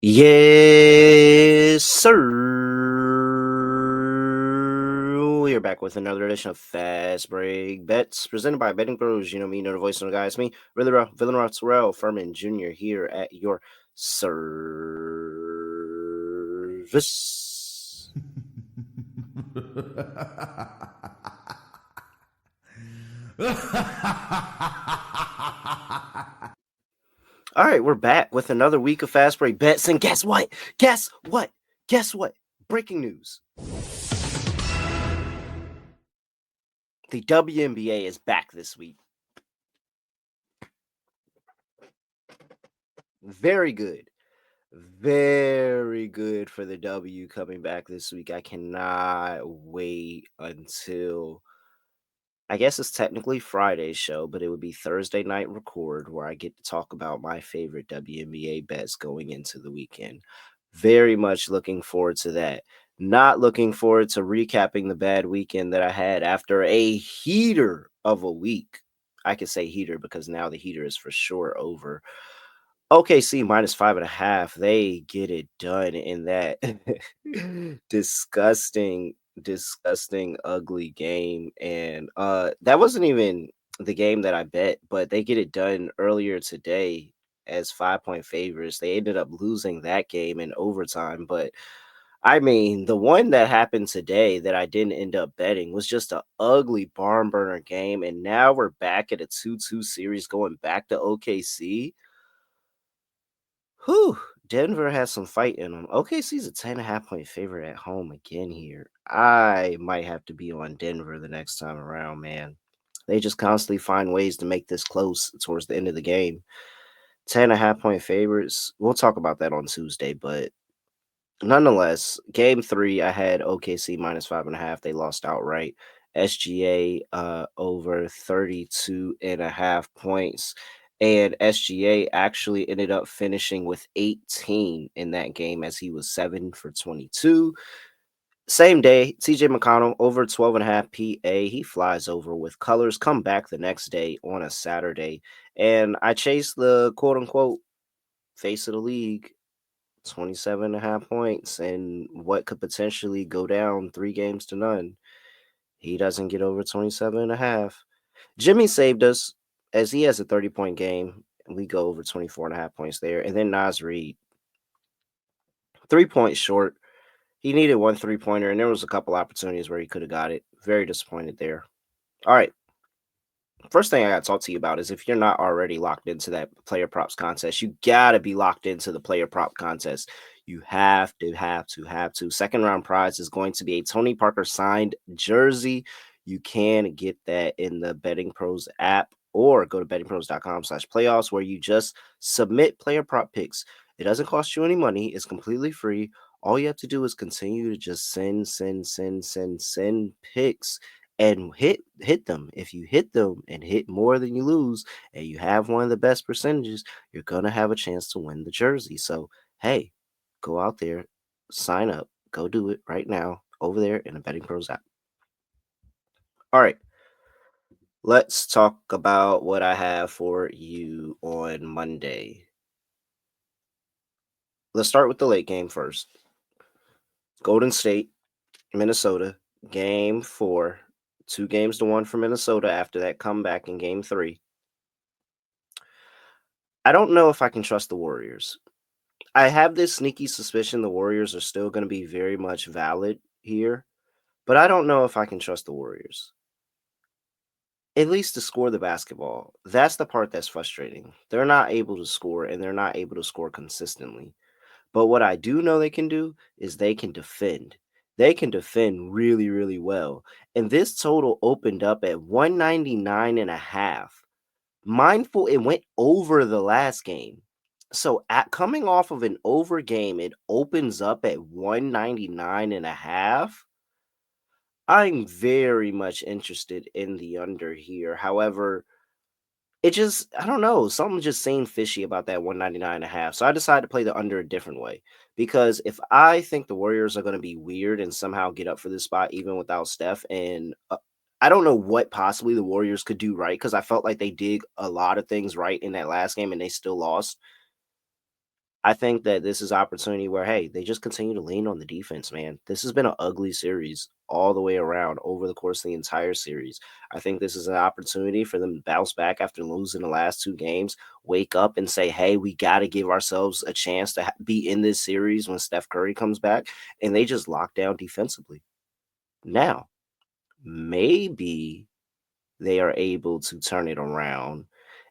Yes, sir. We're back with another edition of Fast Break Bets presented by BettingPros. You know me, you know the voice of the guy. It's me, Terrell Furman Jr. here at your service. All right, we're back with another week of Fast Break Bets. And guess what? Guess what? Guess what? Breaking news. The WNBA is back this week. Very good. Very good for the W coming back this week. I cannot wait until I guess it's technically Friday's show, but it would be Thursday night record where I get to talk about my favorite WNBA bets going into the weekend. Very much looking forward to that. Not looking forward to recapping the bad weekend that I had after a heater of a week. I can say heater because now the heater is for sure over. OKC minus 5.5. They get it done in that disgusting, ugly game. And that wasn't even the game that I bet, but they get it done earlier today as 5-point favorites. They ended up losing that game in overtime. But I mean, the one that happened today that I didn't end up betting was just an ugly barn burner game. And now we're back at a 2-2 series going back to OKC. Whew, Denver has some fight in them. OKC's a 10.5-point favorite at home again here. I might have to be on Denver the next time around, man. They just constantly find ways to make this close towards the end of the game. 10.5-point favorites. We'll talk about that on Tuesday, but nonetheless, game 3, I had OKC minus 5.5. They lost outright. SGA over 32.5 points. And SGA actually ended up finishing with 18 in that game as he was 7 for 22. Same day, TJ McConnell over 12.5 PA. He flies over with colors, come back the next day on a Saturday. And I chased the quote unquote face of the league, 27.5 points, and what could potentially go down 3-0. He doesn't get over 27.5. Jimmy saved us as he has a 30-point game. We go over 24.5 points there. And then Nas Reed, 3 points short. He needed one 3-pointer, and there was a couple opportunities where he could have got it. Very disappointed there. All right. First thing I got to talk to you about is if you're not already locked into that player props contest, you got to be locked into the player prop contest. You have to. Second round prize is going to be a Tony Parker signed jersey. You can get that in the Betting Pros app or go to bettingpros.com/playoffs where you just submit player prop picks. It doesn't cost you any money. It's completely free. All you have to do is continue to just send picks and hit them. If you hit them and hit more than you lose, and you have one of the best percentages, you're gonna have a chance to win the jersey. So hey, go out there, sign up, go do it right now over there in the Betting Pros app. All right, let's talk about what I have for you on Monday. Let's start with the late game first. Golden State, Minnesota, game 4, 2-1 for Minnesota after that comeback in game 3. I don't know if I can trust the Warriors. I have this sneaky suspicion the Warriors are still going to be very much valid here, but I don't know if I can trust the Warriors. At least to score the basketball. That's the part that's frustrating. They're not able to score, and they're not able to score consistently. But what I do know they can do is they can defend. They can defend really, really well. And this total opened up at 199.5. Mindful, it went over the last game. So coming off of an over game, it opens up at 199.5. I'm very much interested in the under here. However, I don't know, something just seemed fishy about that 199.5. So I decided to play the under a different way. Because if I think the Warriors are going to be weird and somehow get up for this spot even without Steph, and I don't know what possibly the Warriors could do right, because I felt like they did a lot of things right in that last game and they still lost. I think that this is opportunity where, hey, they just continue to lean on the defense, man. This has been an ugly series all the way around over the course of the entire series. I think this is an opportunity for them to bounce back after losing the last two games, wake up and say, hey, we got to give ourselves a chance to be in this series when Steph Curry comes back. And they just lock down defensively. Now, maybe they are able to turn it around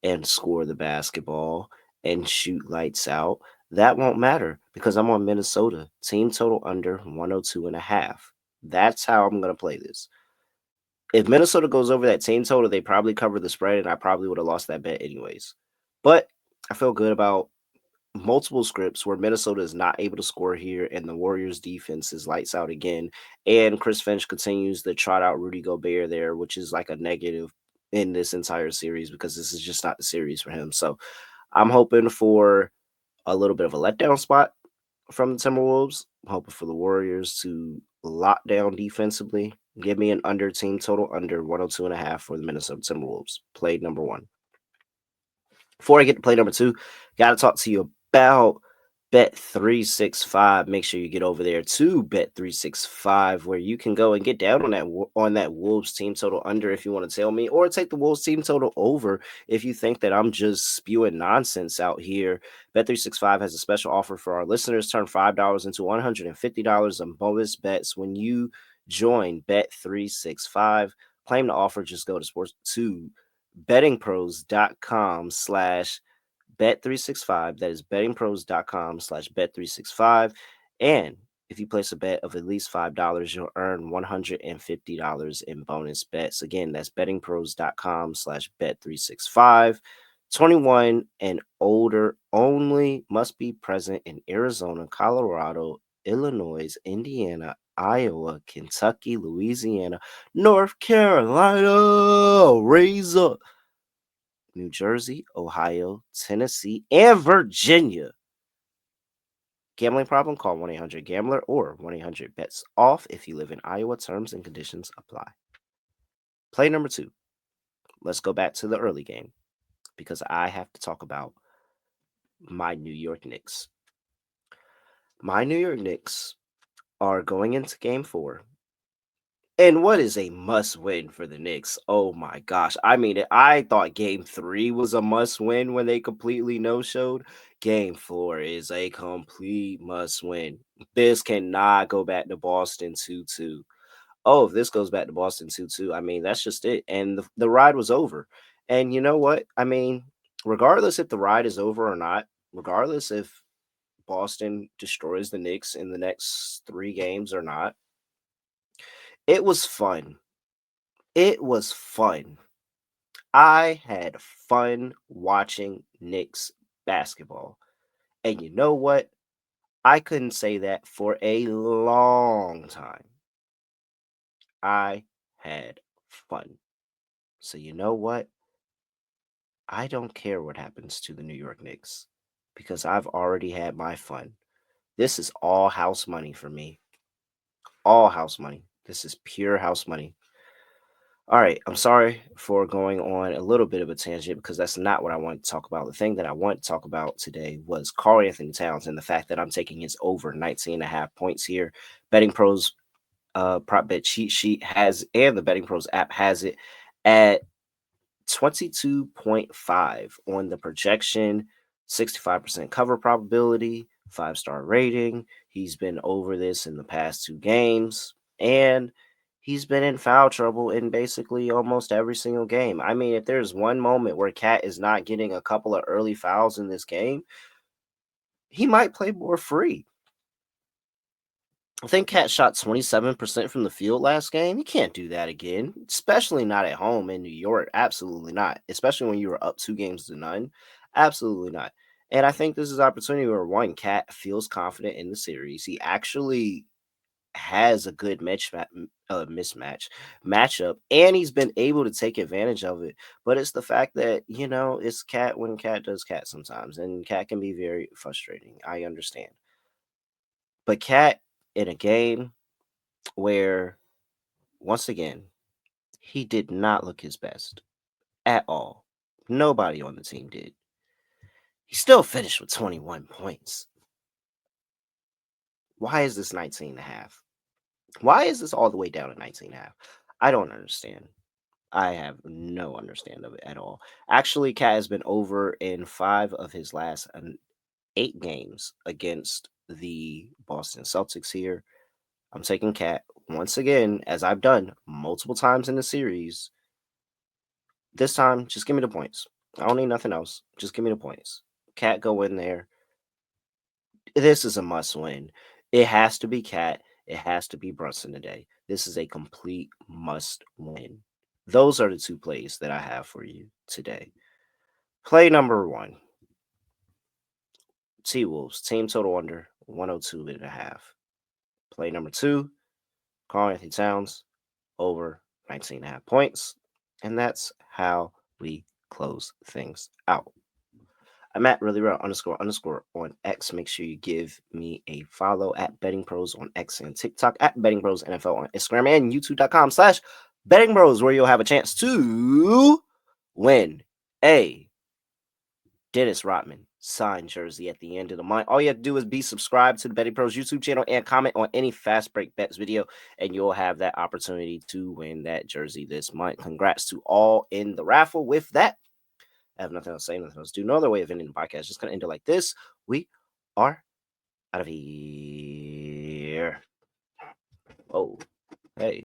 and score the basketball and shoot lights out. That won't matter because I'm on Minnesota. Team total under 102.5. That's how I'm going to play this. If Minnesota goes over that team total, they probably cover the spread, and I probably would have lost that bet anyways. But I feel good about multiple scripts where Minnesota is not able to score here, and the Warriors defense is lights out again. And Chris Finch continues to trot out Rudy Gobert there, which is like a negative in this entire series because this is just not the series for him. So I'm hoping for a little bit of a letdown spot from the Timberwolves. I'm hoping for the Warriors to lock down defensively. Give me an under team total under 102.5 for the Minnesota Timberwolves. Play number one. Before I get to play number two, got to talk to you about Bet365. Make sure you get over there to Bet365, where you can go and get down on that Wolves team total under if you want to tell me, or take the Wolves team total over if you think that I'm just spewing nonsense out here. Bet365 has a special offer for our listeners. Turn $5 into $150 on bonus bets when you join Bet365. Claim the offer. Just go to sports to bettingpros.com/bet365. That is bettingpros.com/bet365. And if you place a bet of at least $5, you'll earn $150 in bonus bets. Again, that's bettingpros.com/bet365. 21 and older only, must be present in Arizona, Colorado, Illinois, Indiana, Iowa, Kentucky, Louisiana, North Carolina, raise up, New Jersey, Ohio, Tennessee, and Virginia. Gambling problem? Call 1-800-GAMBLER or 1-800-BETS-OFF if you live in Iowa. Terms and conditions apply. Play number two. Let's go back to the early game because I have to talk about my New York Knicks. My New York Knicks are going into game four. And what is a must win for the Knicks? Oh my gosh. I mean, I thought game three was a must win when they completely no showed. Game four is a complete must win. This cannot go back to Boston 2-2. Oh, if this goes back to Boston 2-2, I mean, that's just it. And the ride was over. And you know what? I mean, regardless if the ride is over or not, regardless if Boston destroys the Knicks in the next three games or not, it was fun. It was fun. I had fun watching Knicks basketball. And you know what? I couldn't say that for a long time. I had fun. So you know what? I don't care what happens to the New York Knicks because I've already had my fun. This is all house money for me. All house money. This is pure house money. All right, I'm sorry for going on a little bit of a tangent because that's not what I want to talk about. The thing that I want to talk about today was Karl-Anthony Towns and the fact that I'm taking his over 19.5 points here. Betting Pros prop bet cheat sheet has, and the Betting Pros app has it at 22.5 on the projection, 65% cover probability, 5-star rating. He's been over this in the past two games, and he's been in foul trouble in basically almost every single game. I mean, if there's one moment where Cat is not getting a couple of early fouls in this game, he might play more free. I think Cat shot 27% from the field last game. You can't do that again, especially not at home in New York. Absolutely not. Especially when you were up 2-0. Absolutely not. And I think this is opportunity where one, Cat feels confident in the series. He actually has a good matchup, and he's been able to take advantage of it. But it's the fact that, it's Cat when Cat does Cat sometimes, and Cat can be very frustrating. I understand. But Cat in a game where, once again, he did not look his best at all. Nobody on the team did. He still finished with 21 points. Why is this 19.5? Why is this all the way down to 19.5? I don't understand. I have no understanding of it at all. Actually, Cat has been over in 5 of his last 8 games against the Boston Celtics here. I'm taking Cat once again, as I've done multiple times in the series. This time, just give me the points. I don't need nothing else. Just give me the points. Cat, go in there. This is a must win. It has to be Cat. It has to be Brunson today. This is a complete must win. Those are the 2 plays that I have for you today. Play number 1. TWolves, team total under 102.5. Play number 2, Karl-Anthony Towns, over 19.5 points. And that's how we close things out. I'm at really real __ on X. Make sure you give me a follow at Betting Pros on X and TikTok, at Betting Pros NFL on Instagram, and YouTube.com/Betting Pros, where you'll have a chance to win a Dennis Rodman signed jersey at the end of the month. All you have to do is be subscribed to the Betting Pros YouTube channel and comment on any Fast Break Bets video, and you'll have that opportunity to win that jersey this month. Congrats to all in the raffle. With that, I have nothing else to say, nothing else to do. No other way of ending the podcast. Just going to end it like this. We are out of here. Oh, hey.